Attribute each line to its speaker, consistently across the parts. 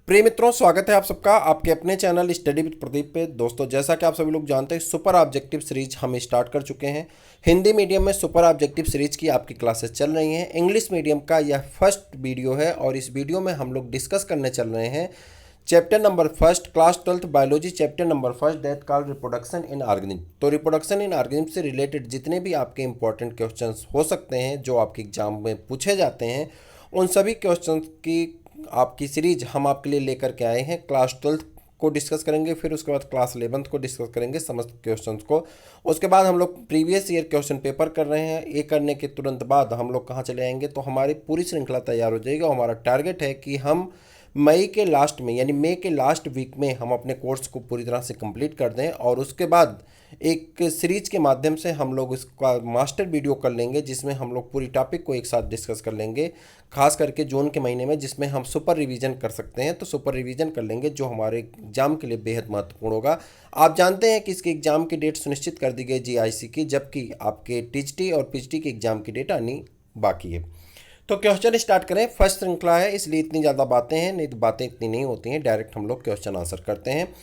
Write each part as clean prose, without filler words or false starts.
Speaker 1: प्रिय मित्रों, स्वागत है आप सबका आपके अपने चैनल स्टडी विद प्रदीप पे। दोस्तों, जैसा कि आप सभी लोग जानते हैं, सुपर ऑब्जेक्टिव सीरीज हम स्टार्ट कर चुके हैं। हिंदी मीडियम में सुपर ऑब्जेक्टिव सीरीज की आपकी क्लासेस चल रही हैं। इंग्लिश मीडियम का यह फर्स्ट वीडियो है और इस वीडियो में हम लोग डिस्कस करने चल रहे हैं chapter number first, class 12th biology, chapter number first, that called reproduction in organism. तो रिप्रोडक्शन इन ऑर्गेनिज्म से रिलेटेड जितने भी आपके इंपॉर्टेंट क्वेश्चंस हो सकते हैं जो आपके एग्जाम में पूछे जाते हैं, उन सभी क्वेश्चंस की आपकी सीरीज हम आपके लिए लेकर के आए हैं। क्लास 12th को डिस्कस करेंगे, फिर उसके बाद क्लास 11th को डिस्कस करेंगे समस्त क्वेश्चंस को। उसके बाद हम लोग प्रीवियस ईयर क्वेश्चन पेपर कर रहे हैं। ये करने के तुरंत बाद हम लोग कहाँ चले आएंगे, तो हमारी पूरी श्रृंखला तैयार हो जाएगी और हमारा टारगेट है कि हम मई के लास्ट में यानी मई के लास्ट वीक में हम अपने कोर्स को पूरी तरह से कंप्लीट कर दें और उसके बाद एक सीरीज के माध्यम से हम लोग इसका मास्टर वीडियो कर लेंगे जिसमें हम लोग पूरी टॉपिक को एक साथ डिस्कस कर लेंगे, खास करके जून के महीने में, जिसमें हम सुपर रिवीजन कर सकते हैं। तो सुपर रिवीजन कर लेंगे जो हमारे एग्जाम के लिए बेहद महत्वपूर्ण होगा। आप जानते हैं कि इसके एग्जाम की डेट सुनिश्चित कर दी गई जीआईसी की, जबकि आपके टीजीटी और पीजीटी के एग्जाम की डेट आनी बाकी है। तो क्वेश्चन स्टार्ट करें। फर्स्ट श्रृंखला है इसलिए इतनी ज़्यादा बातें हैं, नहीं तो बातें इतनी नहीं होती हैं, डायरेक्ट हम लोग क्वेश्चन आंसर करते हैं।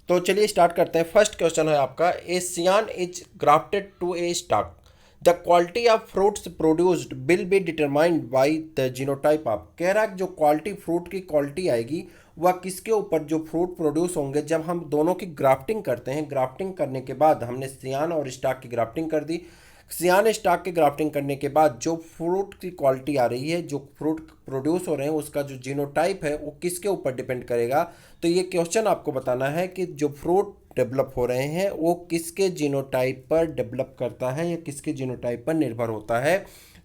Speaker 1: तो चलिए स्टार्ट करते हैं। फर्स्ट क्वेश्चन है आपका, a scion is grafted to a stock, the quality of fruits produced will be determined by the genotype of. कह रहा है जो क्वालिटी फ्रूट की क्वालिटी आएगी वह किसके ऊपर, जो फ्रूट प्रोड्यूस होंगे जब हम दोनों की ग्राफ्टिंग करते हैं। ग्राफ्टिंग करने के बाद हमने सियान और स्टॉक की ग्राफ्टिंग कर दी। सियान स्टॉक की ग्राफ्टिंग करने के बाद जो फ्रूट की क्वालिटी आ रही है, जो फ्रूट प्रोड्यूस हो रहे हैं, उसका जो जीनोटाइप है वो किसके ऊपर डिपेंड करेगा। तो ये क्वेश्चन आपको बताना है कि जो फ्रूट डेवलप हो रहे हैं वो किसके जीनोटाइप पर डेवलप करता है या किसके जीनोटाइप पर निर्भर होता है।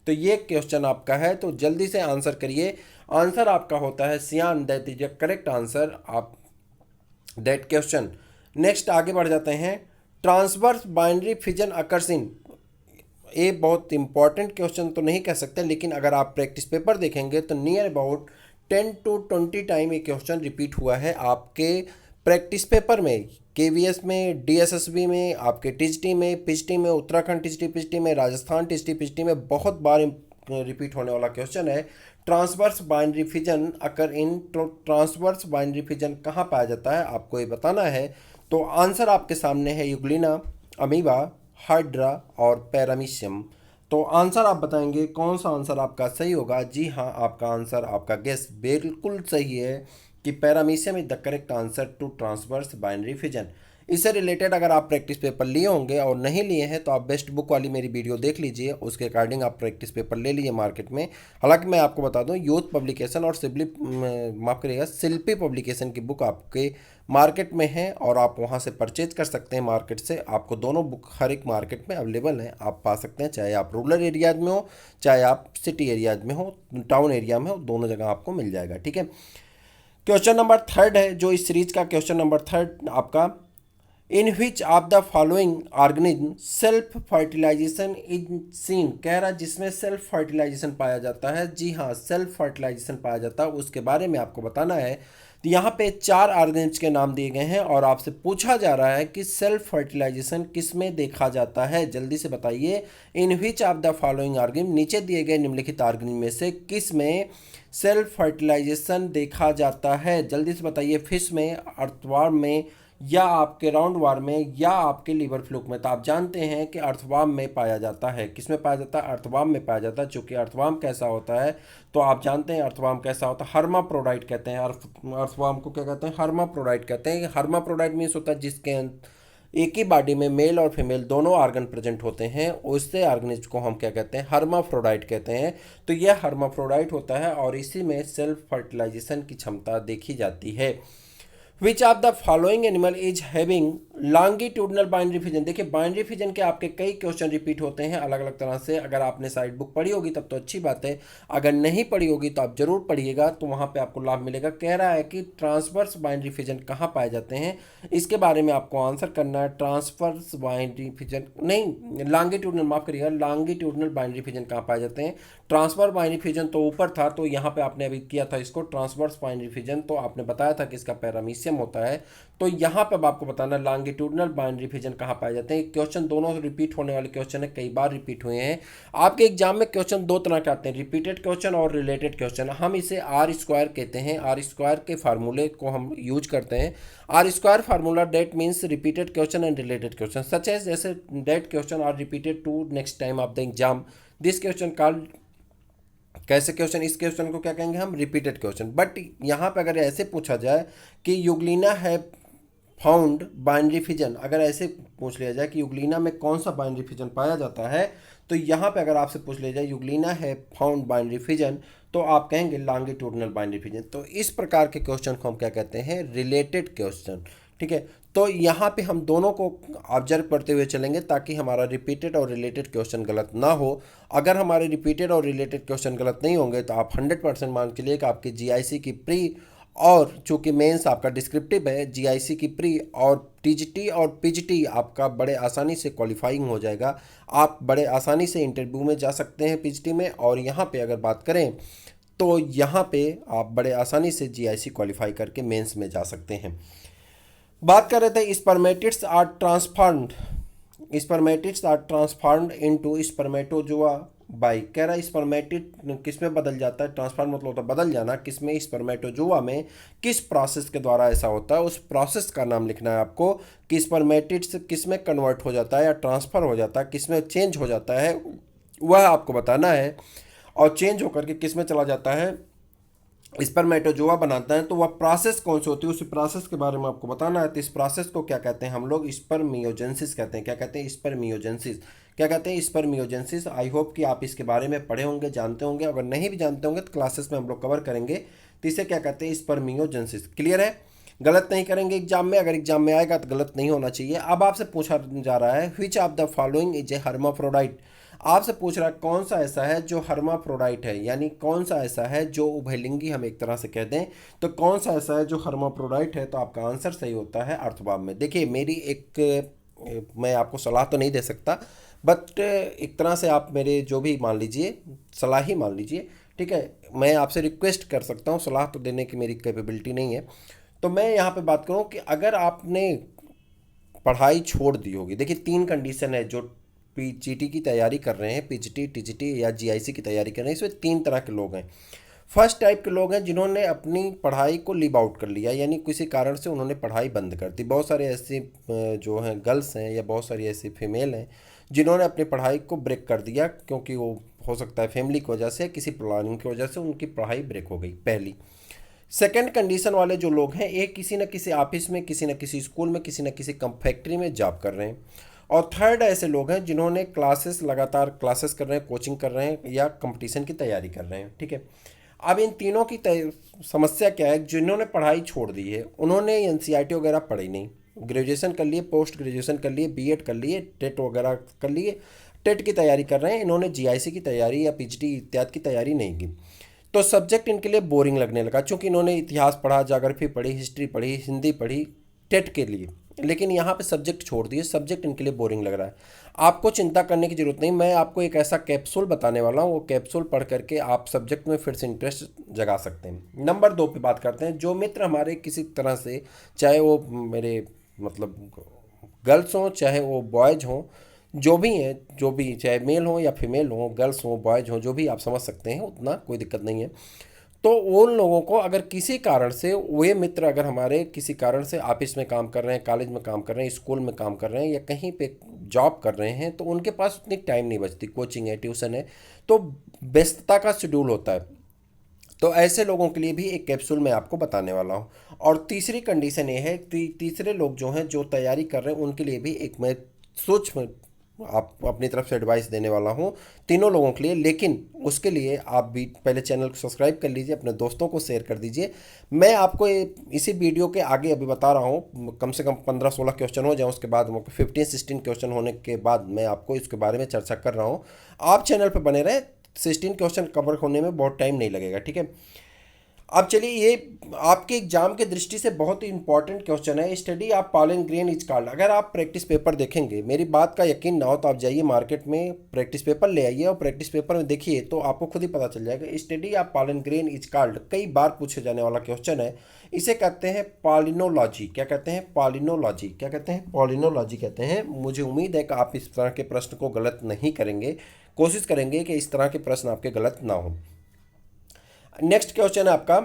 Speaker 1: तो ये क्वेश्चन आपका है, तो जल्दी से आंसर करिए। आंसर आपका होता है सियान, that is the correct answer आप दैट क्वेश्चन। नेक्स्ट आगे बढ़ जाते हैं। Transverse binary fission occurs in, ये बहुत इंपॉर्टेंट क्वेश्चन तो नहीं कह सकते, लेकिन अगर आप प्रैक्टिस पेपर देखेंगे तो नियर अबाउट 10 to 20 टाइम ये क्वेश्चन रिपीट हुआ है आपके प्रैक्टिस पेपर में, केवीएस में, डीएसएसबी में, आपके टीजीटी में, पीजीटी में, उत्तराखंड टीजीटी पीजीटी में, राजस्थान टीजीटी पीजीटी में बहुत बार रिपीट होने वाला क्वेश्चन है। ट्रांसवर्स बाइनरी फिजन अकर इन, ट्रांसवर्स बाइनरी फिजन कहाँ पाया जाता है आपको ये बताना है। तो आंसर आपके सामने है यूग्लिना, अमीबा, हाइड्रा और पैरामीशियम। तो आंसर आप बताएंगे कौन सा आंसर आपका सही होगा। जी हाँ, आपका आंसर, आपका गेस बिल्कुल सही है कि paramecium is the correct answer to transverse binary fission. इससे रिलेटेड अगर आप प्रैक्टिस पेपर लिए होंगे और नहीं लिए हैं तो आप बेस्ट बुक वाली मेरी वीडियो देख लीजिए, उसके अकॉर्डिंग आप प्रैक्टिस पेपर ले लीजिए मार्केट में। हालांकि मैं आपको बता दूं, यूथ पब्लिकेशन और माफ करिएगा शिल्पी पब्लिकेशन की बुक आपके मार्केट में है और आप वहां से परचेज कर सकते हैं मार्केट से। आपको दोनों बुक हर एक मार्केट में अवेलेबल हैं, आप पा सकते हैं, चाहे आप रूरल एरियाज में हो चाहे आप सिटी एरियाज में हो, टाउन एरिया में हो, दोनों जगह आपको मिल जाएगा। ठीक है। क्वेश्चन नंबर थर्ड है जो इस सीरीज का क्वेश्चन नंबर थर्ड आपका, in which of the following organism self fertilization is seen. कह रहा है जिसमें सेल्फ फर्टिलाइजेशन पाया जाता है। जी हाँ, सेल्फ फर्टिलाइजेशन पाया जाता है, उसके बारे में आपको बताना है। तो यहाँ पे 4 ऑर्गेनिज्म के नाम दिए गए हैं और आपसे पूछा जा रहा है कि सेल्फ फर्टिलाइजेशन किस में देखा जाता है। जल्दी से बताइए, in which of the following organism, नीचे दिए गए निम्नलिखित ऑर्गेनिज्म में से किस में सेल्फ फर्टिलाइजेशन देखा जाता है। जल्दी से बताइए, फिश में, अर्थवर्म में, या आपके राउंड वार्म में, या आपके लिवर फ्लूक में। तो आप जानते हैं कि अर्थवर्म में पाया जाता है। किस में पाया जाता है? अर्थवर्म में पाया जाता है। चूंकि अर्थवर्म कैसा होता है तो आप जानते हैं अर्थवर्म कैसा होता है, हर्माप्रोडाइट कहते हैं। अर्थवर्म को क्या कहते हैं? हर्माप्रोडाइट कहते हैं। हर्माप्रोडाइट मीन्स होता है जिसके एक ही बॉडी में मेल और फीमेल दोनों ऑर्गन प्रेजेंट होते हैं, उससे ऑर्गेनिज्म को हम क्या कहते हैं? हर्माफ्रोडाइट कहते हैं। तो यह हर्माफ्रोडाइट होता है और इसी में सेल्फ फर्टिलाइजेशन की क्षमता देखी जाती है। Which of the following animal is having longitudinal binary fission. देखिए, बाइनरी फिजन के आपके कई क्वेश्चन रिपीट होते हैं अलग अलग तरह से। अगर आपने साइड बुक पढ़ी होगी तब तो अच्छी बात है, अगर नहीं पढ़ी होगी तो आप जरूर पढ़िएगा, तो वहाँ पे आपको लाभ मिलेगा। कह रहा है कि ट्रांसवर्स बाइनरी फिजन कहाँ पाए जाते हैं, इसके बारे में आपको आंसर करना है। ट्रांसवर्स बाइनरी फिजन नहीं, लॉन्गिट्यूडनल, माफ करिएगा, लॉन्गिट्यूडनल बाइनरी फिजन कहाँ पाए जाते हैं। ट्रांसफर बाइनरी फिजन तो ऊपर था, तो यहाँ पे आपने अभी किया था इसको ट्रांसवर्स बाइनरी फिजन, तो आपने बताया था कि इसका पैरामीशियम सेम होता है। तो यहाँ पे अब आपको बताना लॉन्गिट्यूडनल बाइनरी फिजन कहाँ पाए जाते हैं। क्वेश्चन दोनों रिपीट होने वाले क्वेश्चन है, कई बार रिपीट हुए हैं। आपके एग्जाम में क्वेश्चन दो तरह के आते हैं, रिपीटेड क्वेश्चन और रिलेटेड क्वेश्चन। हम इसे आर स्क्वायर कहते हैं, आर स्क्वायर के फार्मूले को हम यूज करते हैं। R square formula that means repeated question and related question such as जैसे that question are repeated to next time of the exam, this question called कैसे क्वेश्चन, इस क्वेश्चन को क्या कहेंगे हम, रिपीटेड क्वेश्चन। बट यहाँ पे अगर ऐसे पूछा जाए कि यूग्लिना है फाउंड बाइनरी फिजन, अगर ऐसे पूछ लिया जाए कि यूग्लिना में कौन सा बाइनरी फिजन पाया जाता है, तो यहाँ पे अगर आपसे पूछ लिया जाए यूग्लिना है फाउंड बाइनरी फिजन, तो आप कहेंगे लॉन्गिट्यूडनल बाइनरी फिजन। तो इस प्रकार के क्वेश्चन को हम क्या कहते हैं, रिलेटेड क्वेश्चन। ठीक है, तो यहाँ पे हम दोनों को ऑब्जर्व करते हुए चलेंगे ताकि हमारा रिपीटेड और रिलेटेड क्वेश्चन गलत ना हो। अगर हमारे रिपीटेड और रिलेटेड क्वेश्चन गलत नहीं होंगे तो आप 100% मान के लिए कि आपकी जीआईसी की प्री और चूँकि मेंस आपका डिस्क्रिप्टिव है, जीआईसी की प्री और टीजीटी और पीजीटी आपका बड़े आसानी से क्वालिफाइंग हो जाएगा। आप बड़े आसानी से इंटरव्यू में जा सकते हैं पीजीटी में, और यहाँ पे अगर बात करें तो यहाँ पे आप बड़े आसानी से जीआईसी क्वालिफाई करके मेंस में जा सकते हैं। बात कर रहे थे spermatids are transformed, spermatids are transformed into spermatozoa by, कह रहा है स्पर्मेटिड किस में बदल जाता है, ट्रांसफॉर्म मतलब होता है बदल जाना, किस में, स्पर्मेटोजोआ में। किस प्रोसेस के द्वारा ऐसा होता है, उस प्रोसेस का नाम लिखना है आपको कि स्पर्मेटिड्स किस में कन्वर्ट हो जाता है या ट्रांसफ़र हो जाता है, किस में चेंज हो जाता है, वह आपको बताना है। और चेंज होकर के किस में चला जाता है, स्पर्मेटोजोआ बनाता है, तो वह प्रोसेस कौन सी होती है, उस प्रोसेस के बारे में आपको बताना है। तो इस प्रोसेस को क्या कहते हैं हम लोग, स्पर्मियोजेनेसिस कहते हैं। क्या कहते हैं, स्पर्मियोजेनेसिस। क्या कहते हैं, स्पर्मियोजेनेसिस। आई होप कि आप इसके बारे में पढ़े होंगे, जानते होंगे। अगर नहीं भी जानते होंगे तो क्लासेस में हम लोग कवर करेंगे। तो इसे क्या कहते हैं, स्पर्मियोजेनेसिस। क्लियर है, गलत नहीं करेंगे एग्जाम में, अगर एग्जाम में आएगा तो गलत नहीं होना चाहिए। अब आपसे पूछा जा रहा है which of the following is A hermaphrodite, आपसे पूछ रहा है कौन सा ऐसा है जो हर्माफ्रोडाइट है, यानी कौन सा ऐसा है जो उभयलिंगी हम एक तरह से कह दें, तो कौन सा ऐसा है जो हर्माफ्रोडाइट है। तो आपका आंसर सही होता है अर्थवाद में। देखिए मेरी मैं आपको सलाह तो नहीं दे सकता, बट एक तरह से आप मेरे जो भी मान लीजिए, सलाह ही मान लीजिए। ठीक है, मैं आपसे रिक्वेस्ट कर सकता हूँ, सलाह तो देने की मेरी कैपेबिलिटी नहीं है। तो मैं यहाँ पे बात करूँ कि अगर आपने पढ़ाई छोड़ दी होगी, देखिए 3 कंडीशन है जो पीजीटी की तैयारी कर रहे हैं, पीजीटी टीजीटी या जीआईसी की तैयारी कर रहे हैं, इसमें 3 तरह के लोग हैं। फर्स्ट टाइप के लोग हैं जिन्होंने अपनी पढ़ाई को लीव आउट कर लिया, यानी किसी कारण से उन्होंने पढ़ाई बंद कर दी। बहुत सारे ऐसे जो हैं गर्ल्स हैं या बहुत सारी ऐसी फीमेल हैं जिन्होंने अपनी पढ़ाई को ब्रेक कर दिया, क्योंकि वो हो सकता है फैमिली की वजह से, किसी प्लानिंग की वजह से उनकी पढ़ाई ब्रेक हो गई, पहली। सेकेंड कंडीशन वाले जो लोग हैं, एक किसी न किसी ऑफिस में, किसी न किसी स्कूल में, किसी न किसी फैक्ट्री में जॉब कर रहे हैं। और थर्ड ऐसे लोग हैं जिन्होंने क्लासेस, लगातार क्लासेस कर रहे हैं, कोचिंग कर रहे हैं या कंपटीशन की तैयारी कर रहे हैं। ठीक है, अब इन तीनों की समस्या क्या है, जिन्होंने पढ़ाई छोड़ दी है, उन्होंने एनसीईआरटी वगैरह पढ़ी नहीं, ग्रेजुएशन कर लिए, पोस्ट ग्रेजुएशन कर लिए, बीएड कर लिए, टेट वगैरह कर लिए, टेट की तैयारी कर रहे हैं, इन्होंने जीआईसी की तैयारी या पीजीटी इत्यादि की तैयारी नहीं की। तो सब्जेक्ट इनके लिए बोरिंग लगने लगा, क्योंकि इन्होंने इतिहास पढ़ा, ज्योग्राफी पढ़ी, हिस्ट्री पढ़ी, हिंदी पढ़ी टेट के लिए, लेकिन यहाँ पे सब्जेक्ट छोड़ दिए, सब्जेक्ट इनके लिए बोरिंग लग रहा है। आपको चिंता करने की ज़रूरत नहीं, मैं आपको एक ऐसा कैप्सूल बताने वाला हूँ, वो कैप्सूल पढ़ करके आप सब्जेक्ट में फिर से इंटरेस्ट जगा सकते हैं। नंबर 2 पे बात करते हैं। जो मित्र हमारे किसी तरह से, चाहे वो मेरे मतलब गर्ल्स हों, चाहे वो बॉयज़ हों, जो भी हैं, जो भी चाहे मेल हों या फीमेल हों, गर्ल्स हों, बॉयज़ हों, जो भी आप समझ सकते हैं, उतना कोई दिक्कत नहीं है। तो उन लोगों को अगर किसी कारण से, वे मित्र अगर हमारे किसी कारण से ऑफिस में काम कर रहे हैं, कॉलेज में काम कर रहे हैं, स्कूल में काम कर रहे हैं या कहीं पे जॉब कर रहे हैं, तो उनके पास उतनी टाइम नहीं बचती, कोचिंग है, ट्यूशन है, तो व्यस्तता का शेड्यूल होता है। तो ऐसे लोगों के लिए भी एक कैप्सूल मैं आपको बताने वाला हूँ। और तीसरी कंडीशन ये है, तीसरे लोग जो हैं, जो तैयारी कर रहे हैं, उनके लिए भी एक मैं सूक्ष्म आप अपनी तरफ से एडवाइस देने वाला हूँ, तीनों लोगों के लिए। लेकिन उसके लिए आप भी पहले चैनल को सब्सक्राइब कर लीजिए, अपने दोस्तों को शेयर कर दीजिए। मैं आपको इसी वीडियो के आगे अभी बता रहा हूँ, कम से कम 15-16 क्वेश्चन हो जाए, उसके बाद 15-16 क्वेश्चन होने के बाद मैं आपको इसके बारे में चर्चा कर रहा हूँ। आप चैनल पर बने रहें, 16 क्वेश्चन कवर होने में बहुत टाइम नहीं लगेगा। ठीक है, अब चलिए, ये आपके एग्जाम के दृष्टि से बहुत ही इंपॉर्टेंट क्वेश्चन है। Study of pollen grain is called. अगर आप प्रैक्टिस पेपर देखेंगे, मेरी बात का यकीन ना हो तो आप जाइए मार्केट में, प्रैक्टिस पेपर ले आइए और प्रैक्टिस पेपर में देखिए तो आपको खुद ही पता चल जाएगा। Study of pollen grain is called कई बार पूछे जाने वाला क्वेश्चन है। इसे कहते हैं पॉलिनोलॉजी। क्या कहते हैं? पॉलिनोलॉजी। क्या कहते हैं? पॉलिनोलॉजी कहते हैं। मुझे उम्मीद है कि आप इस तरह के प्रश्न को गलत नहीं करेंगे, कोशिश करेंगे कि इस तरह के प्रश्न आपके गलत ना हो। नेक्स्ट क्वेश्चन है आपका,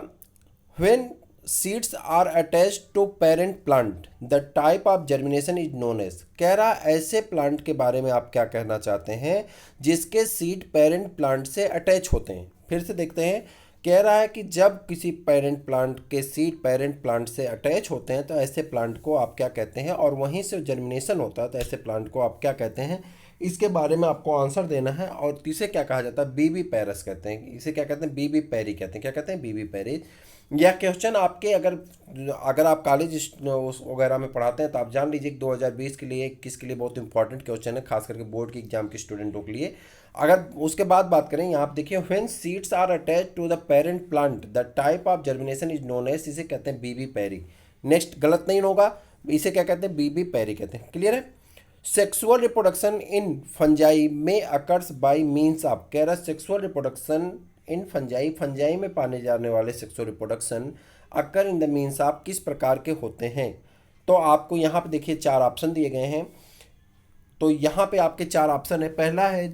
Speaker 1: when seeds are attached to parent plant the type of germination is known as. कह रहा ऐसे प्लांट के बारे में आप क्या कहना चाहते हैं जिसके सीड पेरेंट प्लांट से अटैच होते हैं। फिर से देखते हैं। कह रहा है कि जब किसी पेरेंट प्लांट के सीड पेरेंट प्लांट से अटैच होते हैं तो ऐसे प्लांट को आप क्या कहते हैं, और वहीं से जर्मिनेशन होता है तो ऐसे प्लांट को आप क्या कहते हैं। इसके बारे में आपको आंसर देना है। और इसे क्या कहा जाता है? बीबी पैरस कहते हैं। इसे क्या कहते हैं? बीबी पैरी कहते हैं। क्या कहते हैं? बीबी पैरी। यह क्वेश्चन आपके अगर आप कॉलेज वगैरह में पढ़ाते हैं तो आप जान लीजिए 2020 के लिए, 21 के लिए बहुत इंपॉर्टेंट क्वेश्चन है, खास करके बोर्ड के एग्जाम के स्टूडेंटों के लिए। अगर उसके बाद बात करें, यहाँ आप देखिए, when seeds are attach to the parent plant the type of germination is known as. इसे कहते हैं बीबी पैरी। नेक्स्ट गलत नहीं होगा। इसे क्या कहते हैं? बीबी पैरी कहते हैं। क्लियर है? सेक्सुअल रिप्रोडक्शन इन फंजाई में अकर्स बाय मीन्स ऑफ। कह रहा है सेक्सुअल रिप्रोडक्शन इन फंजाई, फंजाई में पाने जाने वाले sexual reproduction occur in the means of किस प्रकार के होते हैं। तो आपको यहाँ पे देखिए 4 ऑप्शन दिए गए हैं। तो यहाँ पे आपके 4 ऑप्शन है। पहला है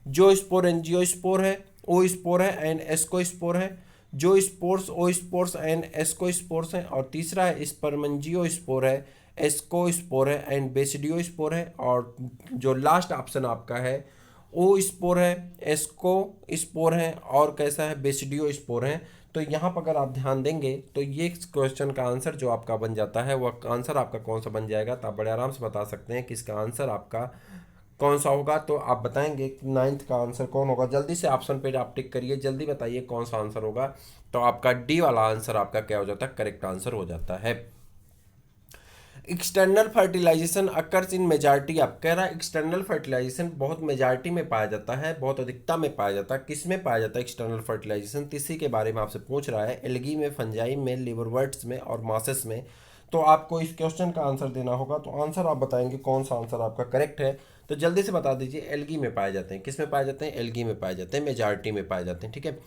Speaker 1: जो स्पोर एंजियोस्पोर है, ओ स्पोर है एंड एस्कोस्पोर है। जो spores oospores and ascospores हैं। और तीसरा है स्पर्मंजियोस्पोर है, एस्कोस्पोर है एंड बेसिडियोस्पोर है। और जो लास्ट ऑप्शन आपका है ओ स्पोर है, एस्को स्पोर है और कैसा है? बेसिडियो स्पोर है। तो यहाँ पर अगर आप ध्यान देंगे तो ये क्वेश्चन का आंसर जो आपका बन जाता है वह आंसर आपका कौन सा बन जाएगा, तो आप बड़े आराम से बता सकते हैं कि इसका आंसर आपका कौन सा होगा। तो आप बताएंगे कि 9th का आंसर कौन होगा। जल्दी से ऑप्शन पे आप टिक करिए, जल्दी बताइए कौन सा आंसर होगा। तो आपका डी वाला आंसर आपका क्या हो जाता है? करेक्ट आंसर हो जाता है। External fertilization occurs in majority. आप कह रहा है एक्सटर्नल फर्टिलाइजेशन बहुत मेजॉरिटी में पाया जाता है, बहुत अधिकता में पाया जाता है। किस में पाया जाता है एक्सटर्नल फर्टिलाइजेशन? इसी के बारे में आपसे पूछ रहा है। एल्गी में, फंजाई में, लिवरवर्ट्स में और मासेस में। तो आपको इस क्वेश्चन का आंसर देना होगा। तो आंसर आप बताएंगे कौन सा आंसर आपका करेक्ट है। तो जल्दी से बता दीजिए। एल्गी में पाए जाते हैं। किस में पाए जाते हैं? एल्गी में पाए जाते हैं, मेजॉरिटी में पाए जाते हैं। ठीक है।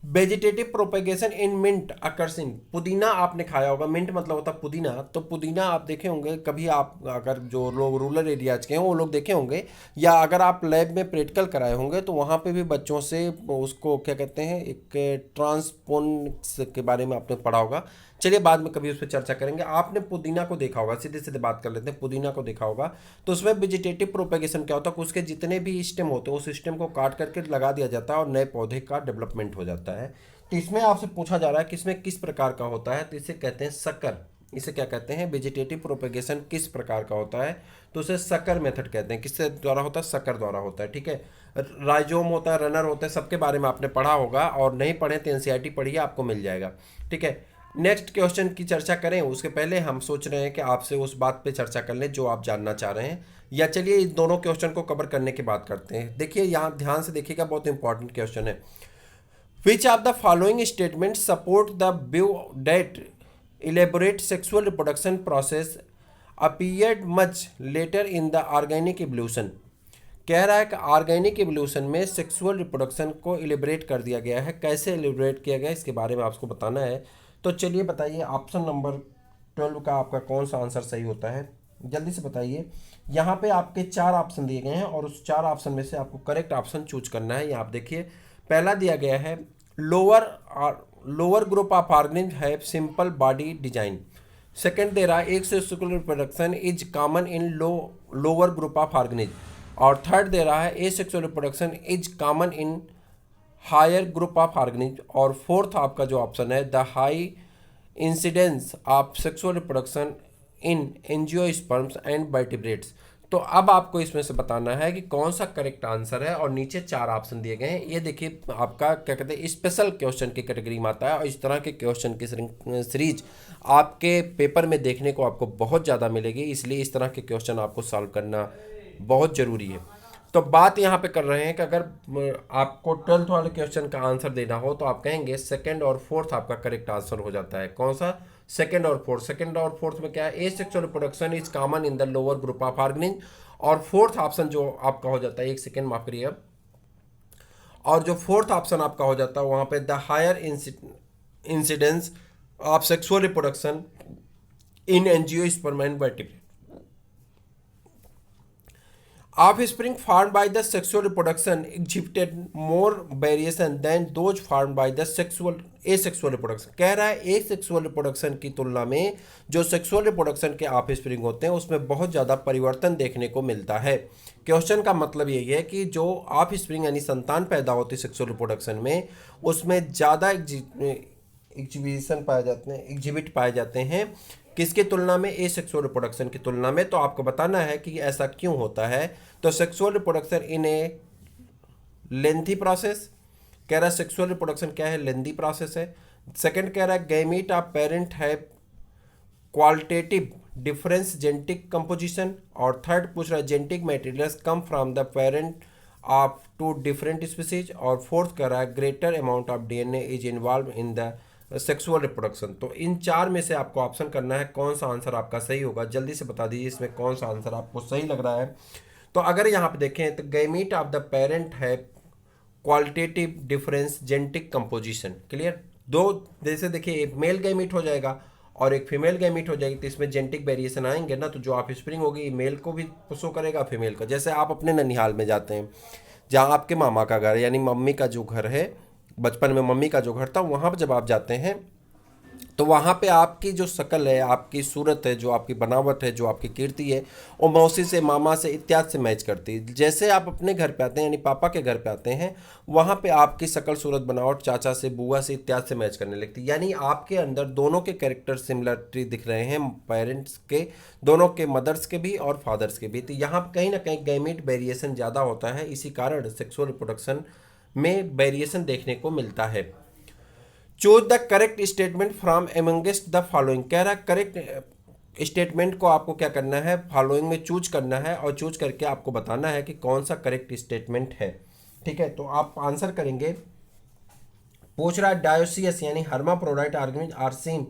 Speaker 1: Vegetative propagation in mint occurs in. पुदीना आपने खाया होगा, मिंट मतलब होता है पुदीना। तो पुदीना आप देखे होंगे कभी, आप अगर जो लोग रूरल एरियाज के हैं वो लोग देखे होंगे, या अगर आप लैब में प्रैक्टिकल कराए होंगे तो वहाँ पे भी बच्चों से उसको क्या कहते हैं, एक ट्रांसपोनिक्स के बारे में आपने पढ़ा होगा। चलिए बाद में कभी उस पर चर्चा करेंगे। आपने पुदीना को देखा होगा, सीधे सीधे बात कर लेते हैं, पुदीना को देखा होगा। तो उसमें वेजिटेटिव प्रोपेगेशन क्या होता है? उसके जितने भी स्टेम होते हैं उस स्टेम को काट करके लगा दिया जाता है और नए पौधे का डेवलपमेंट हो जाता है। तो इसमें आपसे पूछा जा रहा है कि इसमें किस प्रकार का होता है। तो इसे कहते हैं सकर। इसे क्या कहते हैं? वेजिटेटिव प्रोपेगेशन किस प्रकार का होता है? तो उसे सकर मेथड कहते हैं। किससे द्वारा होता है? सकर द्वारा होता है। ठीक है। राइजोम होता है, रनर होता है, सबके बारे में आपने पढ़ा होगा, और नहीं पढ़े तो एनसीईआरटी पढ़िए, आपको मिल जाएगा। ठीक है। नेक्स्ट क्वेश्चन की चर्चा करें उसके पहले हम सोच रहे हैं कि आपसे उस बात पे चर्चा कर लें जो आप जानना चाह रहे हैं, या चलिए इन दोनों क्वेश्चन को कवर करने की बात करते हैं। देखिए यहाँ ध्यान से देखिएगा, बहुत इंपॉर्टेंट क्वेश्चन है। Which of the following statement support the view that elaborate sexual reproduction process appeared much later in the organic evolution। कह रहा है कि ऑर्गेनिक एवोल्यूशन में सेक्सुअल रिप्रोडक्शन को इलेबरेट कर दिया गया है। कैसे इलेबरेट किया गया इसके बारे में आपको बताना है। तो चलिए बताइए ऑप्शन नंबर 12 का आपका कौन सा आंसर सही होता है, जल्दी से बताइए। यहाँ पे आपके 4 ऑप्शन दिए गए हैं और उस 4 ऑप्शन में से आपको करेक्ट ऑप्शन चूज करना है। यहाँ आप देखिए, पहला दिया गया है lower group of organism have simple body design. Second दे रहा है exosexual reproduction is common in lower group of organism. और थर्ड दे रहा है asexual reproduction is common in higher group of organism. और फोर्थ आपका जो ऑप्शन है the high incidence of sexual reproduction in angiosperms and vertebrates. तो अब आपको इसमें से बताना है कि कौन सा करेक्ट आंसर है, और नीचे 4 ऑप्शन दिए गए हैं। ये देखिए आपका क्या कहते हैं, स्पेशल क्वेश्चन की कैटेगरी में आता है, और इस तरह के क्वेश्चन की सीरीज आपके पेपर में देखने को आपको बहुत ज़्यादा मिलेगी, इसलिए इस तरह के क्वेश्चन आपको सॉल्व करना बहुत ज़रूरी है। तो बात यहाँ पे कर रहे हैं कि अगर आपको 12th वाले क्वेश्चन का आंसर देना हो तो आप कहेंगे सेकंड और फोर्थ आपका करेक्ट आंसर हो जाता है। कौन सा? सेकंड और फोर्थ। सेकंड और फोर्थ में क्या है? ए sexual reproduction is common in the lower group of organism. और फोर्थ ऑप्शन जो आपका हो जाता है, एक सेकेंड माफ करिए, और जो फोर्थ ऑप्शन आपका हो जाता है वहां पे the higher incidence of sexual reproduction in angiosperm and vertebrate. Offspring formed by the sexual reproduction exhibited more variation than those formed by the asexual reproduction। कह रहा है asexual reproduction की तुलना में जो सेक्सुअल रिप्रोडक्शन के ऑफस्प्रिंग होते हैं उसमें बहुत ज़्यादा परिवर्तन देखने को मिलता है। क्वेश्चन का मतलब यही है कि जो ऑफस्प्रिंग यानी संतान पैदा होती है सेक्सुअल रिप्रोडक्शन में, उसमें ज़्यादा एग्जिबिट पाए जाते हैं किसकी तुलना में? ए सेक्सुअल रिप्रोडक्शन की तुलना में। तो आपको बताना है कि ऐसा क्यों होता है। तो सेक्सुअल रिप्रोडक्शन इन ए लेंथी प्रोसेस, कह रहा है सेक्सुअल रिप्रोडक्शन क्या है? लेंथी प्रोसेस है। सेकंड कह रहा है गैमीट ऑफ पेरेंट है क्वालिटेटिव डिफरेंस जेनेटिक कंपोजिशन। और थर्ड पूछ रहा है genetic materials come from the parent of two different species. और फोर्थ कह रहा है greater amount of DNA is involve in the sexual reproduction. तो इन चार में से आपको ऑप्शन करना है कौन सा आंसर आपका सही होगा। जल्दी से बता दीजिए इसमें कौन सा आंसर आपको सही लग रहा है। तो अगर यहाँ पे देखें तो गैमीट ऑफ द पेरेंट है qualitative difference genetic composition. Clear? दो, जैसे देखिए एक मेल गैमीट हो जाएगा और एक फीमेल गैमीट हो जाएगी, तो इसमें जेनेटिक वेरिएशन आएंगे ना, तो जो ऑफस्प्रिंग होगी मेल को भी शो करेगा फीमेल का। जैसे आप अपने ननिहाल में जाते हैं जहाँ आपके मामा का घर यानी मम्मी का जो घर है, बचपन में मम्मी का जो घर था, वहाँ पर जब आप जाते हैं तो वहाँ पे आपकी जो शक्ल है, आपकी सूरत है, जो आपकी बनावट है, जो आपकी कीर्ति है, वो मौसी से, मामा से इत्यादि से मैच करती है। जैसे आप अपने घर पे आते हैं यानी पापा के घर पे आते हैं, वहाँ पे आपकी शक्ल, सूरत, बनावट चाचा से, बुआ से इत्यादि से मैच करने लगती है। यानी आपके अंदर दोनों के कैरेक्टर सिमिलरिटी दिख रहे हैं, पेरेंट्स के, दोनों के, मदर्स के भी और फादर्स के भी। तो यहाँ कहीं ना कहीं गैमीट वेरिएशन ज़्यादा होता है, इसी कारण सेक्सुअल रिप्रोडक्शन में वेरिएशन देखने को मिलता है। Choose the correct statement from amongst the following. कह रहा है करेक्ट स्टेटमेंट को आपको क्या करना है? फॉलोइंग में चूज करना है और चूज करके आपको बताना है कि कौन सा करेक्ट स्टेटमेंट है। ठीक है, तो आप आंसर करेंगे। पूछ रहा है डायोसियस यानी hermaphrodite organism are seen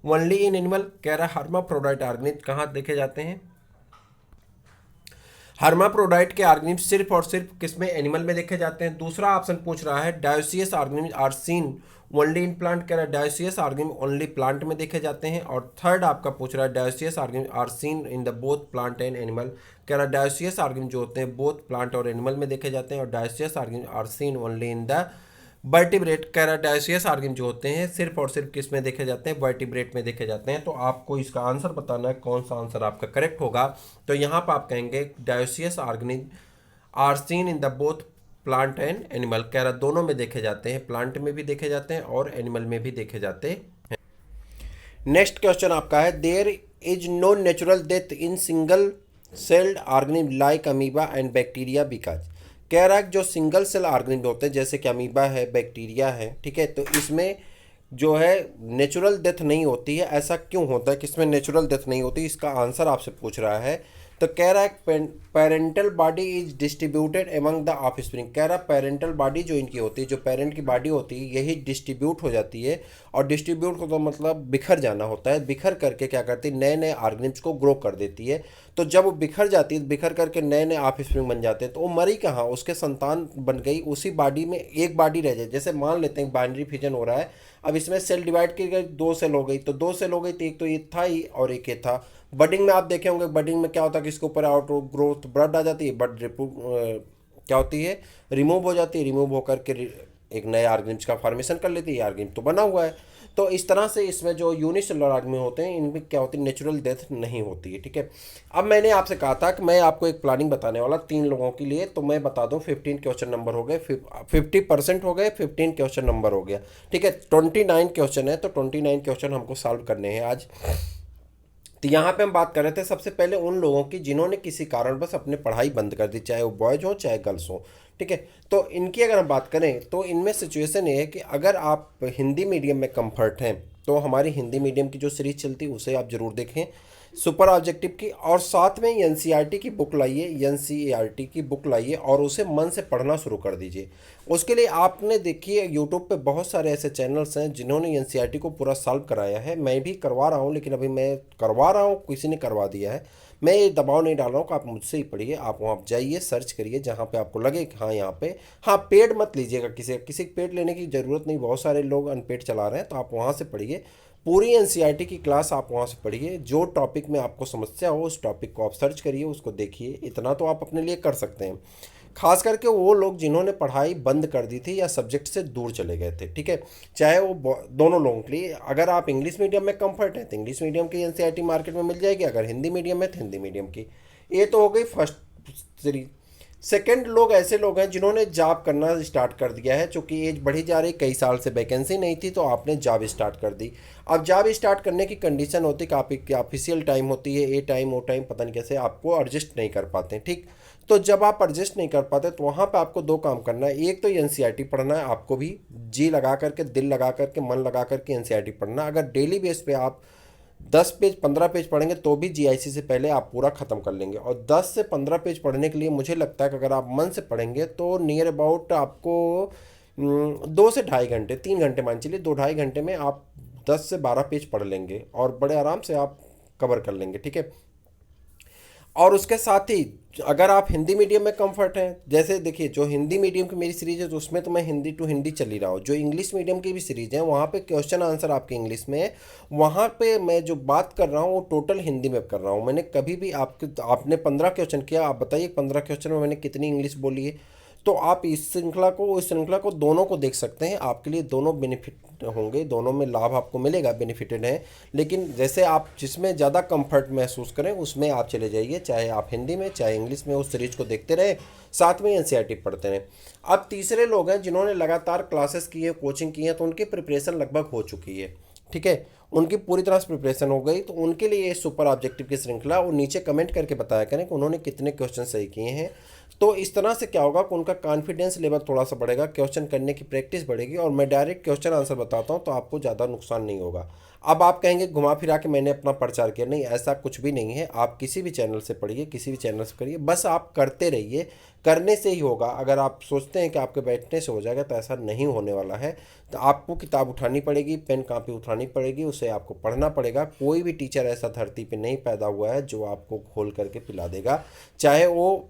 Speaker 1: only in animal. कह रहा है हर्माफ्रोडाइट ऑर्गेनिज कहाँ देखे जाते हैं? हर्माफ्रोडाइट के ऑर्गेनिज सिर्फ और सिर्फ किसमें? एनिमल में देखे जाते हैं। दूसरा ऑप्शन पूछ रहा है dioecious organism are seen only in plant. कह रहा है डायोसियस ऑर्गेनिज ओनली प्लांट में देखे जाते हैं। और थर्ड आपका पूछ रहा है dioecious organism are seen in the both plant and animal. कह रहा है डायोसियस ऑर्गेनिज जो होते हैं बोथ प्लांट और एनिमल में देखे जाते हैं। और dioecious organism are seen only in the vertebrate. कह रहा है डायोसियस ऑर्गेन जो होते हैं सिर्फ और सिर्फ किस में देखे जाते हैं? वर्टिब्रेट में देखे जाते हैं। तो आपको इसका आंसर बताना है कौन सा आंसर आपका करेक्ट होगा। तो यहाँ पर आप कहेंगे dioecious organism are seen in the both plant and animal. कह रहा दोनों में देखे जाते हैं, प्लांट में भी देखे जाते हैं और एनिमल में भी देखे जाते हैं। नेक्स्ट क्वेश्चन आपका है there is no natural death in single celled organism like amoeba and bacteria because. कह रहा है जो सिंगल सेल ऑर्गेनिज्म होते हैं जैसे कि अमीबा है, बैक्टीरिया है, ठीक है, तो इसमें जो है नेचुरल डेथ नहीं होती है। ऐसा क्यों होता है कि इसमें नेचुरल डेथ नहीं होती? इसका आंसर आपसे पूछ रहा है। तो कह रहा है parental body is distributed among the offspring. कह रहा है पेरेंटल बॉडी जो इनकी होती है, जो पेरेंट की बॉडी होती है, यही डिस्ट्रीब्यूट हो जाती है। और डिस्ट्रीब्यूट को तो मतलब बिखर जाना होता है। बिखर करके क्या करती है? नए नए ऑर्गेनिम्स को ग्रो कर देती है। तो जब वो बिखर जाती है, बिखर करके नए नए ऑफस्प्रिंग बन जाते हैं, तो वो मरी कहाँ? उसके संतान बन गई, उसी बॉडी में एक बॉडी रह जाए। जैसे मान लेते हैं बाइनरी फिजन हो रहा है, अब इसमें सेल डिवाइड की गई, दो सेल हो गई, तो दो सेल हो गई, तो एक तो ये था ही और एक ये था। बडिंग में आप देखे होंगे, बडिंग में क्या होता है कि इसके ऊपर आउट ग्रोथ ब्लड आ जाती है, बड क्या होती है? रिमूव हो जाती है। रिमूव होकर के एक नए ऑर्गेनिम्स का फॉर्मेशन कर लेती है। ऑर्गेनिम तो बना हुआ है। तो इस तरह से इसमें जो यूनिसेलुलर ऑर्गेनिम होते हैं इनमें क्या होती है? नेचुरल डेथ नहीं होती है। ठीक है, अब मैंने आपसे कहा था कि मैं आपको एक प्लानिंग बताने वाला 3 लोगों के लिए, तो मैं बता दूं 15 क्वेश्चन नंबर हो गए, 50% हो गए, 15 क्वेश्चन नंबर हो गया। ठीक है, 29 क्वेश्चन है, तो 29 क्वेश्चन हमको सॉल्व करने हैं आज। तो यहाँ पे हम बात कर रहे थे सबसे पहले उन लोगों की जिन्होंने किसी कारणवश अपनी पढ़ाई बंद कर दी, चाहे वो बॉयज हो चाहे गर्ल्स हो। ठीक है, तो इनकी अगर हम बात करें तो इनमें सिचुएशन ये है कि अगर आप हिंदी मीडियम में कंफर्ट हैं तो हमारी हिंदी मीडियम की जो सीरीज चलती है उसे आप ज़रूर देखें सुपर ऑब्जेक्टिव की, और साथ में एनसीईआरटी की बुक लाइए, एनसीईआरटी की बुक लाइए और उसे मन से पढ़ना शुरू कर दीजिए। उसके लिए आपने देखिए यूट्यूब पे बहुत सारे ऐसे चैनल्स हैं जिन्होंने एनसीईआरटी को पूरा सॉल्व कराया है। मैं भी करवा रहा हूँ, लेकिन अभी मैं करवा रहा हूँ, किसी ने करवा दिया है। मैं ये दबाव नहीं डाल रहा हूँ कि आप मुझसे ही पढ़िए, आप वहाँ जाइए, सर्च करिए जहाँ पे आपको लगे कि हाँ यहाँ पे, हाँ पेड मत लीजिएगा, किसी किसी पेड लेने की ज़रूरत नहीं, बहुत सारे लोग अनपेड चला रहे हैं, तो आप वहाँ से पढ़िए। पूरी एनसीईआरटी की क्लास आप वहाँ से पढ़िए, जो टॉपिक में आपको समस्या हो उस टॉपिक को आप सर्च करिए, उसको देखिए। इतना तो आप अपने लिए कर सकते हैं। खास करके वो लोग जिन्होंने पढ़ाई बंद कर दी थी या सब्जेक्ट से दूर चले गए थे, ठीक है, चाहे वो दोनों लोगों के लिए। अगर आप इंग्लिश मीडियम में कंफर्ट है तो इंग्लिश मीडियम की एनसीईआरटी मार्केट में मिल जाएगी, अगर हिंदी मीडियम है तो हिंदी मीडियम की। ये तो हो गई फर्स्ट सीरीज। सेकंड, लोग ऐसे लोग हैं जिन्होंने जॉब करना स्टार्ट कर दिया है, चूंकि एज बढ़ी जा रही, कई साल से वैकेंसी नहीं थी तो आपने जॉब स्टार्ट कर दी। अब जॉब स्टार्ट करने की कंडीशन होती है कि आपकी ऑफिशियल टाइम होती है, ए टाइम वो टाइम, पता नहीं कैसे आपको एडजस्ट नहीं कर पाते हैं, ठीक। तो जब आप एडजस्ट नहीं कर पाते तो वहाँ पे आपको दो काम करना है। एक तो एनसीईआरटी पढ़ना है, आपको भी जी लगा करके, दिल लगा करके, मन लगा करके एनसीईआरटी पढ़ना। अगर डेली बेस पे आप 10 पेज 15 पेज पढ़ेंगे तो भी जीआईसी से पहले आप पूरा ख़त्म कर लेंगे। और 10 से 15 पेज पढ़ने के लिए मुझे लगता है कि अगर आप मन से पढ़ेंगे तो नियर अबाउट आपको 2 से ढाई घंटे, 3 घंटे मान चलिए, 2 ढाई घंटे में आप 10 से 12 पेज पढ़ लेंगे और बड़े आराम से आप कवर कर लेंगे, ठीक है। और उसके साथ ही अगर आप हिंदी मीडियम में कंफर्ट हैं, जैसे देखिए जो हिंदी मीडियम की मेरी सीरीज़ है तो उसमें तो मैं हिंदी टू हिंदी चल ही रहा हूँ। जो इंग्लिश मीडियम की भी सीरीज़ है वहाँ पे क्वेश्चन आंसर आपके इंग्लिश में है, वहाँ पे मैं जो बात कर रहा हूँ वो टोटल हिंदी में कर रहा हूँ। मैंने कभी भी आपने 15 क्वेश्चन किया, आप बताइए 15 क्वेश्चन में मैंने कितनी इंग्लिश बोली है। तो आप इस श्रृंखला को दोनों को देख सकते हैं, आपके लिए दोनों बेनिफिट होंगे, दोनों में लाभ आपको मिलेगा, बेनिफिटेड है। लेकिन जैसे आप जिसमें ज़्यादा कंफर्ट महसूस करें उसमें आप चले जाइए, चाहे आप हिंदी में चाहे इंग्लिश में उस सीरीज को देखते रहें, साथ में एनसीईआरटी पढ़ते रहें। अब तीसरे लोग हैं जिन्होंने लगातार क्लासेस की है, कोचिंग की है, तो उनकी प्रिपरेशन लगभग हो चुकी है, ठीक है, उनकी पूरी तरह से प्रिपरेशन हो गई। तो उनके लिए ये सुपर ऑब्जेक्टिव की श्रृंखला, और नीचे कमेंट करके बताया करें कि उन्होंने कितने क्वेश्चन सही किए हैं। तो इस तरह से क्या होगा कि उनका कॉन्फिडेंस लेवल थोड़ा सा बढ़ेगा, क्वेश्चन करने की प्रैक्टिस बढ़ेगी, और मैं डायरेक्ट क्वेश्चन आंसर बताता हूँ तो आपको ज़्यादा नुकसान नहीं होगा। अब आप कहेंगे घुमा फिरा के मैंने अपना प्रचार किया, नहीं, ऐसा कुछ भी नहीं है। आप किसी भी चैनल से पढ़िए, किसी भी चैनल से करिए, बस आप करते रहिए, करने से ही होगा। अगर आप सोचते हैं कि आपके बैठने से हो जाएगा तो ऐसा नहीं होने वाला है। तो आपको किताब उठानी पड़ेगी, पेन कापी उठानी पड़ेगी, उसे आपको पढ़ना पड़ेगा। कोई भी टीचर ऐसा धरती पे नहीं पैदा हुआ है जो आपको खोल करके पिला देगा, चाहे वो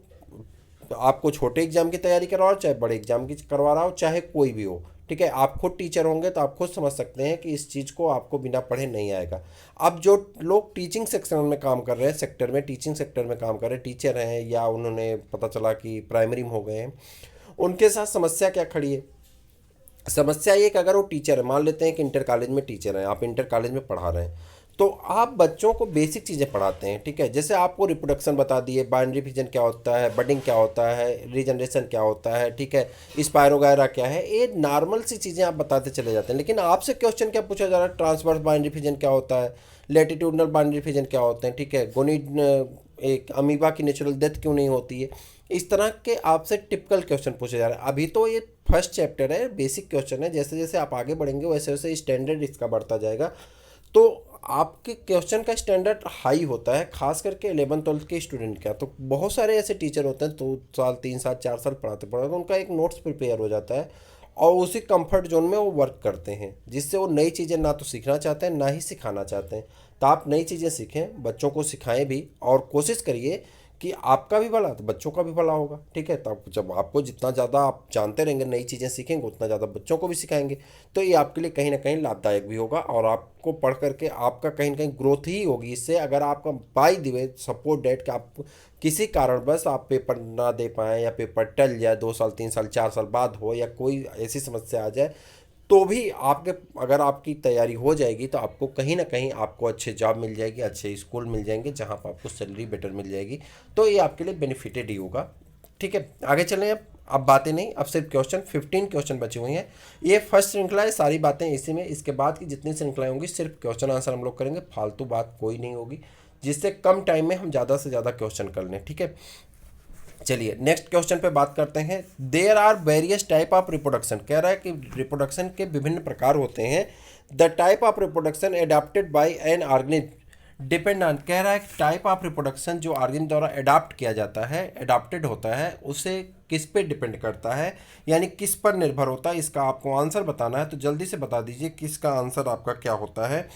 Speaker 1: आपको छोटे एग्जाम की तैयारी करवा रहा हो, चाहे बड़े एग्जाम की करवा रहा हो, चाहे कोई भी हो, ठीक है। आप खुद टीचर होंगे तो आप खुद समझ सकते हैं कि इस चीज़ को आपको बिना पढ़े नहीं आएगा। अब जो लोग टीचिंग सेक्शन में काम कर रहे हैं, सेक्टर में, टीचिंग सेक्टर में काम कर रहे हैं, टीचर हैं या उन्होंने पता चला कि प्राइमरी में हो गए हैं, उनके साथ समस्या क्या खड़ी है। समस्या ये कि अगर वो टीचर है, मान लेते हैं कि इंटर कॉलेज में टीचर हैं, आप इंटर कॉलेज में पढ़ा रहे हैं, तो आप बच्चों को बेसिक चीज़ें पढ़ाते हैं, ठीक है। जैसे आपको रिप्रोडक्शन बता दिए, बाइनरी फिजन क्या होता है, बडिंग क्या होता है, रीजनरेशन क्या होता है, ठीक है, स्पायरोगायरा क्या है, ये नॉर्मल सी चीज़ें आप बताते चले जाते हैं। लेकिन आपसे क्वेश्चन क्या पूछा जा रहा है, ट्रांसवर्स बाइनरी फिजन क्या होता है, लेटिट्यूडनल बाइनरी फिजन क्या होते हैं, ठीक है, गोनिड एक अमीबा की नेचुरल डेथ क्यों नहीं होती है। इस तरह के आपसे टिपिकल क्वेश्चन पूछे जा रहे हैं। अभी तो ये फर्स्ट चैप्टर है, बेसिक क्वेश्चन है, जैसे जैसे आप आगे बढ़ेंगे वैसे वैसे स्टैंडर्ड इसका बढ़ता जाएगा। तो आपके क्वेश्चन का स्टैंडर्ड हाई होता है, खास करके 11th-12th के स्टूडेंट का। तो बहुत सारे ऐसे टीचर होते हैं 2 साल 3 साल 4 साल पढ़ाते पढ़ाते उनका एक नोट्स प्रिपेयर हो जाता है, और उसी कंफर्ट जोन में वो वर्क करते हैं, जिससे वो नई चीज़ें ना तो सीखना चाहते हैं ना ही सिखाना चाहते हैं। तो आप नई चीज़ें सीखें, बच्चों को सिखाएं भी, और कोशिश करिए कि आपका भी भला तो बच्चों का भी भला होगा, ठीक है। तब जब आपको जितना ज़्यादा आप जानते रहेंगे, नई चीज़ें सीखेंगे, उतना ज़्यादा बच्चों को भी सिखाएंगे, तो ये आपके लिए कहीं ना कहीं लाभदायक भी होगा, और आपको पढ़ करके आपका कहीं ना कहीं ग्रोथ ही होगी इससे। अगर आपका by the way support that कि आप किसी कारणवश आप पेपर ना दे पाएँ या पेपर टल जाए, 2 साल 3 साल 4 साल बाद हो, या कोई ऐसी समस्या आ जाए, तो भी आपके, अगर आपकी तैयारी हो जाएगी तो आपको कहीं ना कहीं आपको अच्छे जॉब मिल जाएगी, अच्छे स्कूल मिल जाएंगे जहाँ पर आपको सैलरी बेटर मिल जाएगी। तो ये आपके लिए बेनिफिटेड ही होगा, ठीक है। आगे चलें। अब बातें नहीं, अब सिर्फ क्वेश्चन, 15 क्वेश्चन बचे हुए हैं। ये फर्स्ट श्रृंखला है, सारी बातें इसी में। इसके बाद की जितनी श्रृंखलाएं होंगी सिर्फ क्वेश्चन आंसर हम लोग करेंगे, फालतू बात कोई नहीं होगी, जिससे कम टाइम में हम ज़्यादा से ज़्यादा क्वेश्चन कर लें, ठीक है। चलिए नेक्स्ट क्वेश्चन पे बात करते हैं। There are various type of reproduction, कह रहा है कि रिप्रोडक्शन के विभिन्न प्रकार होते हैं। The type of reproduction adapted by an organism depend on, कह रहा है कि टाइप ऑफ रिप्रोडक्शन जो ऑर्गेनिज्म द्वारा एडाप्ट किया जाता है, एडाप्टेड होता है, उसे किस पे डिपेंड करता है, यानी किस पर निर्भर होता है। इसका आपको आंसर बताना है, तो जल्दी से बता दीजिए किसका आंसर आपका क्या होता है।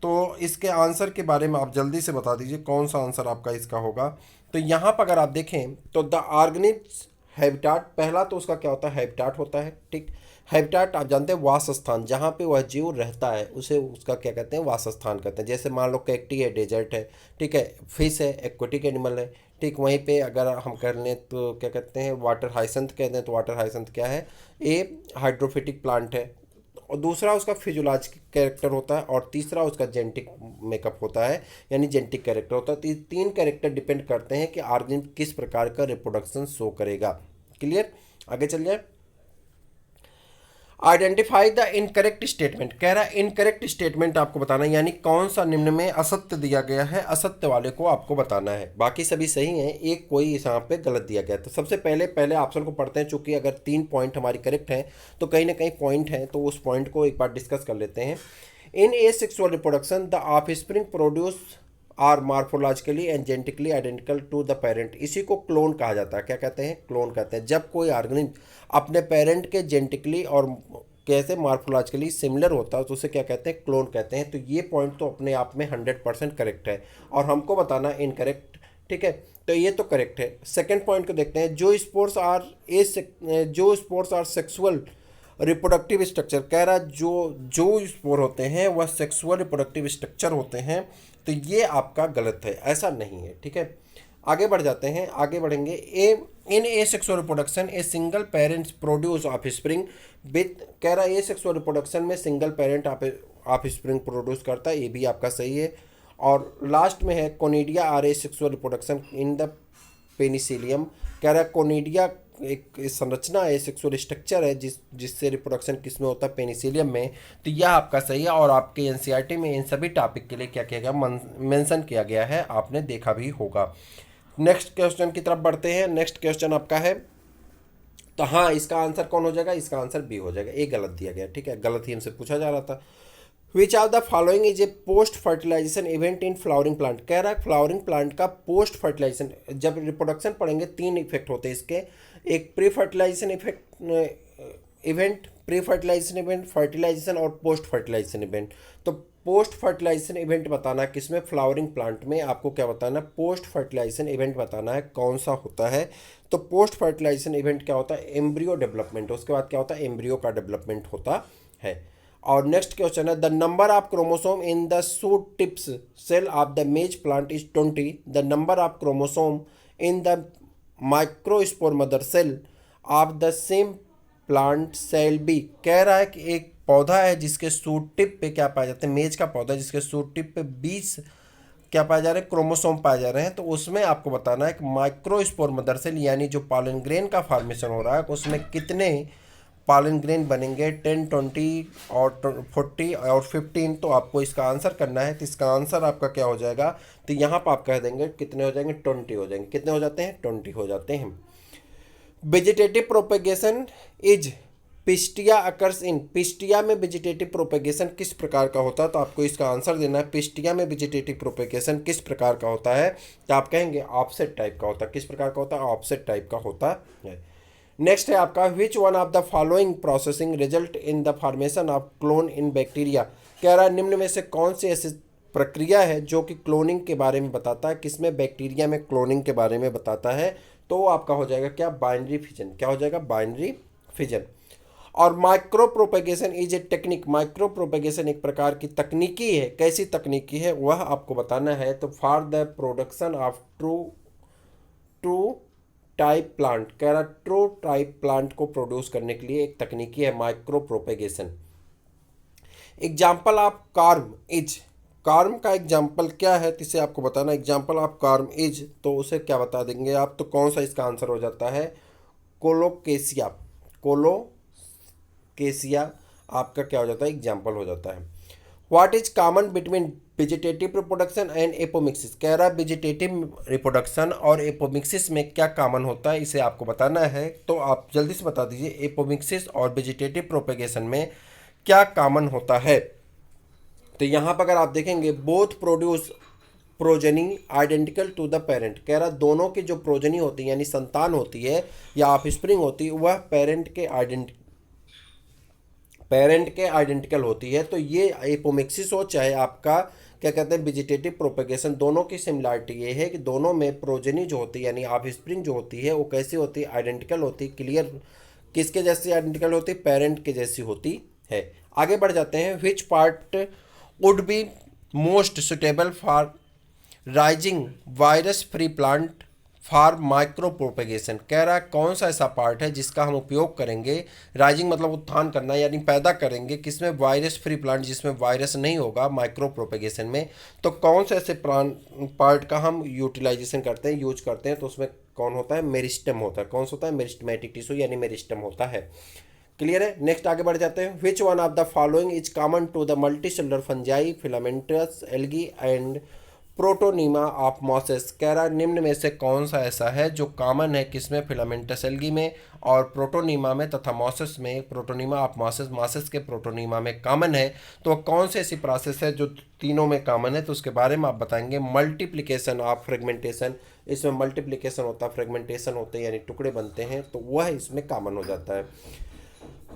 Speaker 1: तो इसके आंसर के बारे में आप जल्दी से बता दीजिए कौन सा आंसर आपका इसका होगा। तो यहाँ पर अगर आप देखें तो द ऑर्गेनिज्म हैबिटाट, पहला तो उसका क्या होता है, हैबिटाट होता है, ठीक। हैबिटाट आप जानते हैं वासस्थान, जहाँ पे वह जीव रहता है उसे उसका क्या कहते हैं, वासस्थान कहते हैं। जैसे मान लो कैक्टी है, डेजर्ट है, ठीक है, फिश है, एक्वेटिक एनिमल है, ठीक। वहीं पे अगर हम कर लें तो क्या कहते हैं, वाटर हाइसेंथ कहते हैं। तो वाटर हाइसेंथ क्या है, ये हाइड्रोफिटिक प्लांट है। और दूसरा उसका फिजियोलॉजिक कैरेक्टर होता है, और तीसरा उसका जेनेटिक मेकअप होता है, यानी जेनेटिक कैरेक्टर होता है। तो ये तीन कैरेक्टर डिपेंड करते हैं कि ऑर्गेनिज्म किस प्रकार का रिप्रोडक्शन शो करेगा। क्लियर, आगे चल जाए। आइडेंटिफाई द इनकरेक्ट स्टेटमेंट, कह रहा है इनकरेक्ट स्टेटमेंट आपको बताना है, यानी कौन सा निम्न में असत्य दिया गया है, असत्य वाले को आपको बताना है। बाकी सभी सही हैं, एक कोई यहाँ पे गलत दिया गया। तो सबसे पहले ऑप्शन को पढ़ते हैं, चूंकि अगर 3 पॉइंट हमारी करेक्ट हैं तो कहीं ना कहीं पॉइंट है, तो उस पॉइंट को एक बार डिस्कस कर लेते हैं। In a sexual reproduction the offspring produce are morphologically and genetically identical to the parent, इसी को क्लोन कहा जाता है। क्या कहते हैं, क्लोन कहते हैं। जब कोई ऑर्गेनिज्म अपने पेरेंट के जेनेटिकली और कैसे मार्फोलॉजिकली सिमिलर होता है तो उसे क्या कहते हैं, क्लोन कहते हैं। तो ये पॉइंट तो अपने आप में 100% करेक्ट है, और हमको बताना इनकरेक्ट, ठीक है। तो ये तो करेक्ट है। सेकेंड पॉइंट को देखते हैं। जो spores are sexual reproductive structure, कह रहा जो स्पोर होते हैं वह सेक्सुअल रिप्रोडक्टिव स्ट्रक्चर होते हैं। तो ये आपका गलत है, ऐसा नहीं है, ठीक है। आगे बढ़ जाते हैं, आगे बढ़ेंगे। In a sexual reproduction a single parents produce offspring with, कह रहा है ए सेक्सुअल रिप्रोडक्शन में सिंगल पेरेंट ऑफस्प्रिंग प्रोड्यूस करता है, ये भी आपका सही है। और लास्ट में है conidia are A sexual reproduction in the penicillium, कह रहा है कोनिडिया एक संरचना है, सेक्सुअल स्ट्रक्चर है जिससे रिप्रोडक्शन किस में होता है, पेनिसिलियम में। तो यह आपका सही है, और आपके एनसीईआरटी में इन सभी टॉपिक के लिए क्या किया गया, मेंशन किया गया है, आपने देखा भी होगा। नेक्स्ट क्वेश्चन की तरफ बढ़ते हैं। नेक्स्ट क्वेश्चन आपका है, तो हाँ इसका आंसर कौन हो जाएगा, इसका आंसर बी हो जाएगा। ए गलत दिया गया, ठीक है, गलत ही हमसे पूछा जा रहा था। Which of the following is a post fertilization event in flowering plant, कह रहा है फ्लावरिंग प्लांट का पोस्ट फर्टिलाइजेशन, जब रिप्रोडक्शन पढ़ेंगे 3 इफेक्ट होते हैं इसके। एक pre fertilization event, pre fertilization event, fertilization और पोस्ट फर्टिलाइजेशन इवेंट। तो पोस्ट फर्टिलाइजेशन इवेंट बताना है किसमें, फ्लावरिंग प्लांट में। आपको क्या बताना है, पोस्ट फर्टिलाइजेशन इवेंट बताना है कौन सा होता है। तो पोस्ट फर्टिलाइजेशन इवेंट क्या होता है, एम्ब्रियो डेवलपमेंट। उसके बाद क्या होता है, एम्ब्रियो का डेवलपमेंट होता है। और नेक्स्ट क्वेश्चन है, the number of chromosome in the shoot tips cell of the maize plant is 20। The number of chromosome in the microspore mother cell of the same plant shall be, कह रहा है कि एक पौधा है जिसके shoot tip पे क्या पाया जाता है, मेज का पौधा जिसके शूट टिप पे 20 क्या पाए जा रहे हैं, क्रोमोसोम पाए जा रहे हैं। तो उसमें आपको बताना है कि माइक्रोस्पोर मदर सेल यानी जो पॉलन ग्रेन का फॉर्मेशन हो रहा है उसमें कितने पॉलन ग्रेन बनेंगे, 10, 20 और 40 और 15। तो आपको इसका आंसर करना है। तो इसका आंसर आपका क्या हो जाएगा, तो यहाँ पर आप कह देंगे कितने हो जाएंगे, 20 हो जाएंगे। कितने हो जाते हैं, 20 हो जाते हैं। Vegetative propagation is pistia occurs in, pistia में वेजिटेटिव प्रोपेगेशन किस प्रकार का होता है। तो आपको इसका आंसर देना है, पिस्टिया में वेजिटेटिव प्रोपेगेशन किस प्रकार का होता है। तो आप कहेंगे ऑफसेट टाइप का होता है। किस प्रकार का होता है, ऑफसेट टाइप का होता है। नेक्स्ट है आपका, विच one of the following processing result in the formation of clone in bacteria, कह रहा है निम्न में से कौन सी ऐसी प्रक्रिया है जो कि क्लोनिंग के बारे में बताता है, किसमें, बैक्टीरिया में क्लोनिंग के बारे में बताता है। तो आपका हो जाएगा क्या, बाइनरी फिजन। क्या हो जाएगा, बाइनरी फिजन। और micro propagation is a technique, micro propagation एक प्रकार की तकनीकी है। कैसी तकनीकी है वह आपको बताना है। तो for the production of true type plant, कह रहा ट्रू टाइप प्लांट को प्रोड्यूस करने के लिए एक तकनीकी है micropropagation. Example of corm is, corm का एग्जाम्पल क्या है जिसे आपको बताना, एग्जाम्पल ऑफ कार्म इज, तो उसे क्या बता देंगे आप। तो कौन सा इसका आंसर हो जाता है, कोलोकेसिया। कोलोकेसिया आपका क्या हो जाता है, एग्जाम्पल हो जाता है। What is common between vegetative reproduction and apomixis. कह रहा है वेजिटेटिव रिप्रोडक्शन और एपोमिक्सिस में क्या कॉमन होता है, इसे आपको बताना है। तो आप जल्दी से बता दीजिए एपोमिक्सिस और वेजिटेटिव प्रोपेगेशन में क्या कॉमन होता है। तो यहाँ पर अगर आप देखेंगे both produce progeny identical to the parent. कह रहा दोनों की जो प्रोजनी होती है यानी संतान होती है या ऑफस्प्रिंग होती है वह पेरेंट के आइडेंटिकल होती है। तो ये एपोमिक्सिस हो चाहे आपका क्या कहते हैं वेजिटेटिव प्रोपेगेशन, दोनों की सिमिलरिटी ये है कि दोनों में प्रोजनी जो होती है यानी ऑफस्प्रिंग जो होती है वो कैसी होती है, आइडेंटिकल होती है। क्लियर, किसके जैसी आइडेंटिकल होती है, पेरेंट के जैसी होती है। आगे बढ़ जाते हैं। Which part would be most suitable for rising virus free plant for micro propagation. कह रहा है कौन सा ऐसा पार्ट है जिसका हम उपयोग करेंगे, राइजिंग मतलब उत्थान करना यानी पैदा करेंगे, किसमें, वायरस फ्री प्लांट जिसमें वायरस नहीं होगा माइक्रो प्रोपेगेशन में। तो कौन से ऐसे पार्ट का हम यूटिलाइजेशन करते हैं, यूज करते हैं, तो उसमें कौन होता है, मेरिस्टम होता है। कौन सा होता है, मेरिस्टमेटिक टिश्यू यानी मेरिस्टम होता है। क्लियर है। नेक्स्ट आगे बढ़ जाते हैं। Which one of the following is common to the multicellular fungi filamentous algae and protonema of mosses. कह रहा निम्न में से कौन सा ऐसा है जो कॉमन है किसमें, फिलामेंटस एल्गी में और प्रोटोनीमा में तथा मॉसेस में, प्रोटोनीमा ऑफ मॉसेस, मॉसेस के प्रोटोनीमा में कॉमन है। तो कौन सी ऐसी प्रोसेस है जो तीनों में कॉमन है, तो उसके बारे में आप बताएंगे। मल्टीप्लिकेशन ऑफ फ्रेगमेंटेशन, इसमें मल्टीप्लिकेशन होता है, फ्रेगमेंटेशन होते हैं यानी टुकड़े बनते हैं, तो वह इसमें कॉमन हो जाता है।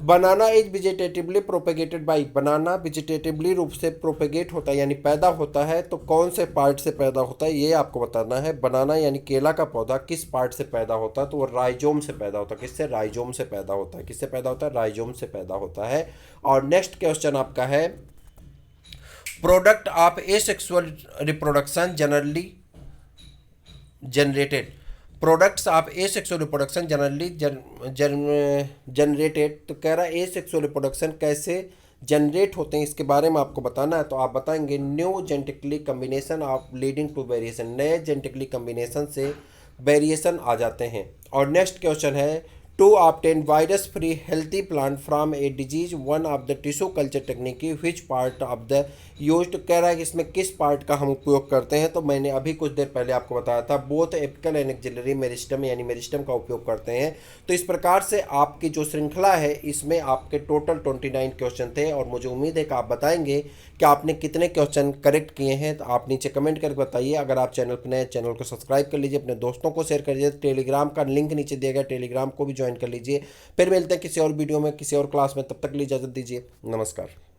Speaker 1: Banana is vegetatively propagated by, banana vegetatively रूप से प्रोपेगेट होता है यानी पैदा होता है। तो कौन से पार्ट से पैदा होता है ये आपको बताना है। बनाना यानी केला का पौधा किस पार्ट से पैदा होता है, तो वो राइजोम से पैदा होता है। किससे, राइजोम से पैदा होता है। किससे पैदा होता है, राइजोम से पैदा होता है। और नेक्स्ट क्वेश्चन आपका है product of asexual reproduction generally generated. Products of asexual reproduction generally generated. तो कह रहा है एसेक्सुअल रिप्रोडक्शन कैसे जनरेट होते हैं इसके बारे में आपको बताना है। तो आप बताएंगे new genetically combination of leading to variation, नए जेनेटिकली कम्बिनेशन से वेरिएशन आ जाते हैं। और नेक्स्ट क्वेश्चन है to obtain virus free healthy plant from a disease one of the tissue culture technique which part of the used. कह रहा है कि इसमें किस पार्ट का हम उपयोग करते हैं। तो मैंने अभी कुछ देर पहले आपको बताया था both apical and axillary meristem यानी मेरिस्टम का उपयोग करते हैं। तो इस प्रकार से आपकी जो श्रृंखला है इसमें आपके टोटल 29 क्वेश्चन थे और मुझे उम्मीद है कि आप बताएंगे कि आपने कितने क्वेश्चन करेक्ट किए हैं। तो आप नीचे कमेंट करके बताइए। अगर आप चैनल पर नए, चैनल को सब्सक्राइब कर लीजिए, अपने दोस्तों को शेयर कर लीजिए। टेलीग्राम का लिंक नीचे दिया गया, टेलीग्राम को भी ज्वाइन कर लीजिए। फिर मिलते हैं किसी और वीडियो में, किसी और क्लास में, तब तक के लिए इजाजत दीजिए। नमस्कार।